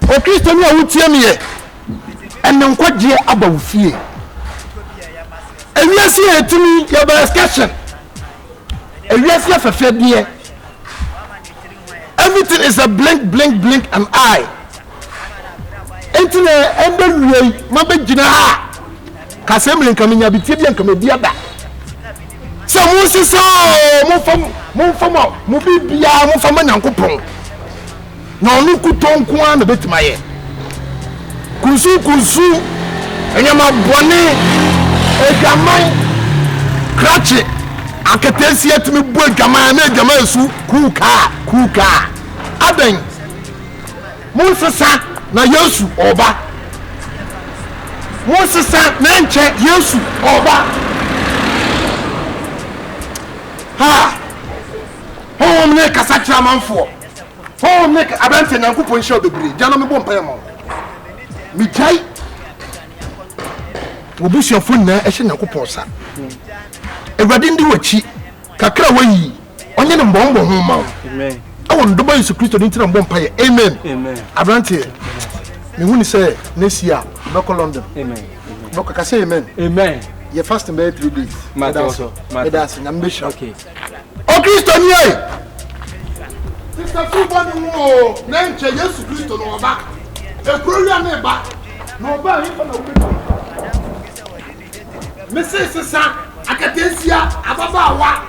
O Christian ya wutie me ye enen kwaje abawfie ewiase etumi ya ba discussion ewiase afafadie everything is a blink and eye entine embewie mabegina ha kasem nkamenya bitie bia nkamedi ada so musisa mo bibia mo fama nyankopon na onu kutonko an betimaye kusu enyama bone egaman krache akatesi atimi bo egaman na egaman esu kuka aben musisa na Yesu oba musisa na nche Yesu oba ha ne kasachira manfo ne abante nyankopon hye obebre jano me bompa yemo mi jai obusuafo na ehye nyankopon sa ewade ndi wachi kakra wayi onye ne mbombo ho ma amen awo ndoba Yesu Kristo ni ntira mbompa ye amen abante me huni say nesia beko London amen beko ka say amen ye fast in 3 days that's na mbesha okay o Kristo ni ai sister Fubani mo na nche Yesu Kristo no oba ekurowia na eba no oba hifa na obi Mrs. Sisa akatensia ababawa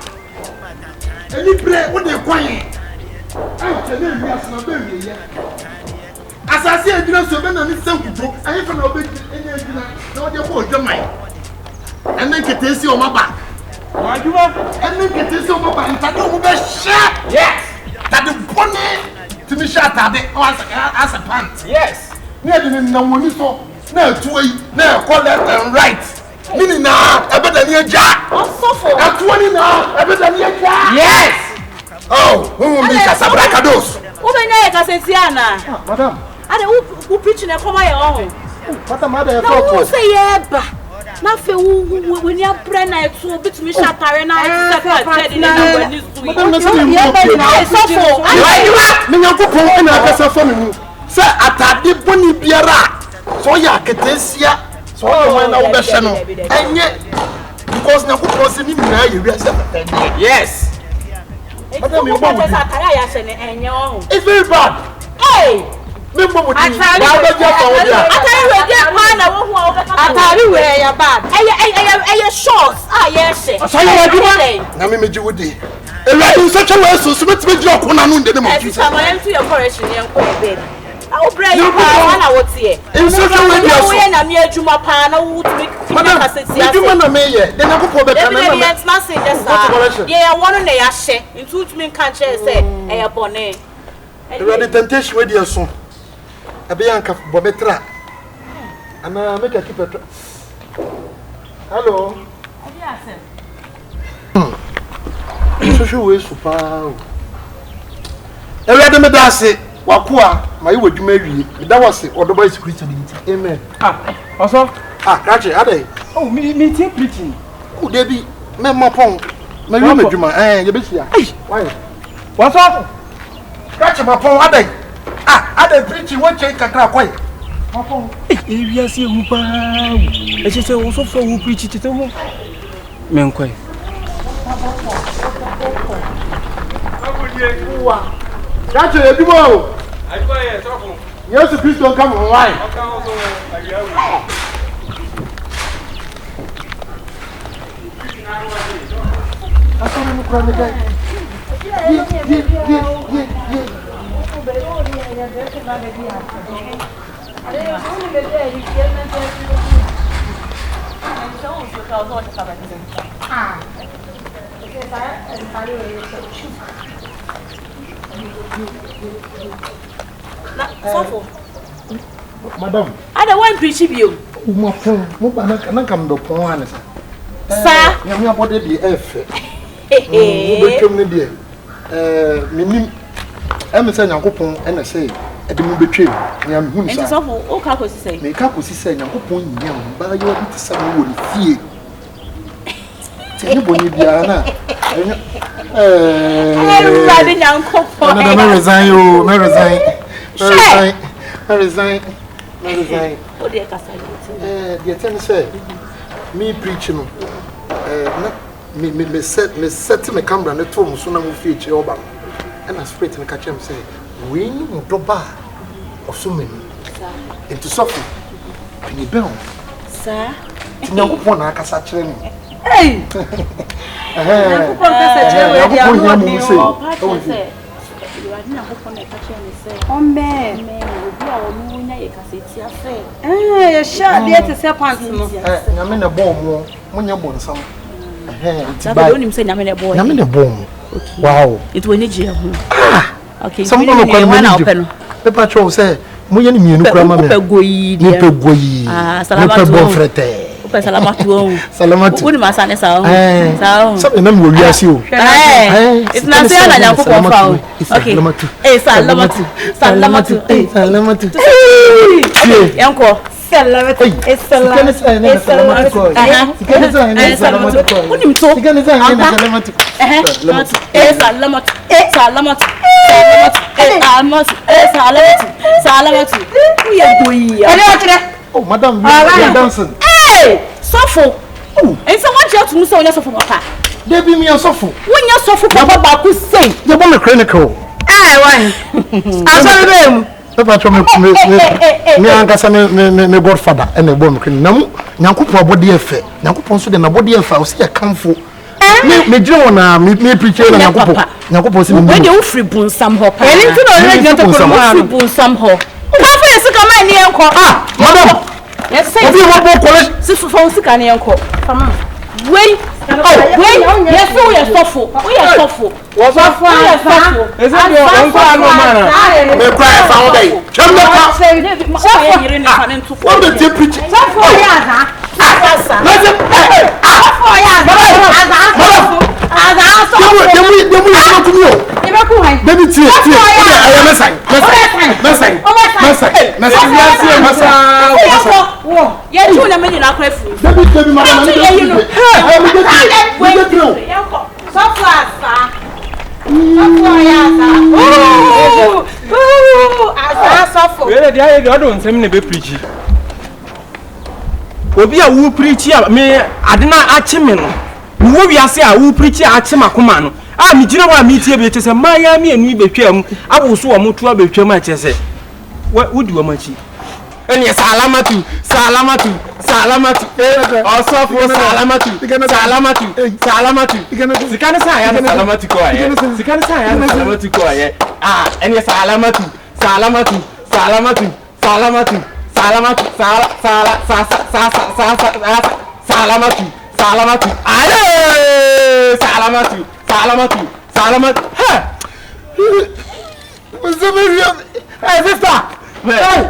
eni pre wo de kwan anche na wi asna be wi ye asase edina so be na ni sankuto hifa na obi enya edina na wo de ko odwaman enen ketensia o maba wajuma enen ketensia o maba ntado mo be sha yes that the bonnet to me shot at as a pant yes near the nawoni so na tuoi na call left and right nini na ebeda ni eja osofo atuoni na ebeda ni eja yes oh who be kasabrakados who be na kasensiana madam ade who preach na come your own madam ade for who say yeba na fe when you pray na to bitumi shatare na second na wani sui madam na osofo me nyankopon na akasa for me mu say atade boni biara so ya ketesia so when na wo be hye no enye because nyankopon se ni na ye wi ase yes madam you want to atare ya hye ne enye o it's very bad hey me mbo mudi wa be je fa wo dia atare we je pa na wo hu o be atare we ya bad eye shorts ye hye so ya aduma na me meji wodi ewadi so che we so me ti je okona no ndede mo fi sa ma yem to your correction yen ko ebe o bra you pa na wo tie in so che we dia so na me adwuma pa na wo tu me kaseti ase adwuma na me ye de na popo be kana na me na say just ye ya wono na ya hye ntu tu me kan che say eye bone ewadi temptation we dia so abe yanka bobetra ana make a keep it hello Diasa so we super ewade me dase wakoa mai wadwuma wie da wase odoba Yesu Kristo ni nti amen also kache ade oh me team preaching o debi me mapon na wi madwuma ye be hia why what's up kache mapon ade ade preaching what check kakra kwai mapon area se hu pa e se wo so for who preach tete ho men kwai wa kache edimo aiko ye sofo Yesu Kristo come online Madam, I don't want to preach you. Mo come do pon Sir, you about the F. Become the dear. Minim, I'm saying, Uncle Pon, and I say, at the movie trip. I am whom it's awful. Oh, Kako say, make up with saying, Uncle Pon, young, but you are some would fear. Tell you when you be Anna. I'm riding Uncle Pon. I resign. Oh, dear Cassandra. The attendant said, me preaching. Me set my camera and the tom so now feature over. And I straight and catch him say, we need to bar of so many. Into Sophie. Penny Bell. Sir, no one I can such a hey, wow, it will need you. Okay, some people can the patrol say, Moyan Munu Grammar, Salamatu. Salamatu. What my son is out. Something will yes you. It's not saying okay. Salamatu. Uncle. Oh, madam, you are dancing. Hey, Sofo. Oh, and someone just to so yes of papa. They be me a Sofo. When you Sofo papa back to say, you want a critical. I saw them. Papa told me, me godfather, and the woman can know. Naku body affair. Naku ponso de na body affair. I see a come for. Me Jonah, me preacher, and Naku ponso. When you free bun some hop. And into the free bun some hop. Madam, yes, say you want more college. Phone sick and uncle. Wait, yes, we are softful. We are softful. Was off for is it your uncle? Me cry for day. Come on, say what the temperature? Obi a wu preach me adena achimen wo wiase a wu preach achima koma no a me gina wa me tie be chese maya me anu betwam aboso wo moto abetwam a chese wudi wo machi eni salamatu osofo salamatu sikane sa ya salamatu ko aye ah eni salamatu ale salamatu ha what's up hey sister hey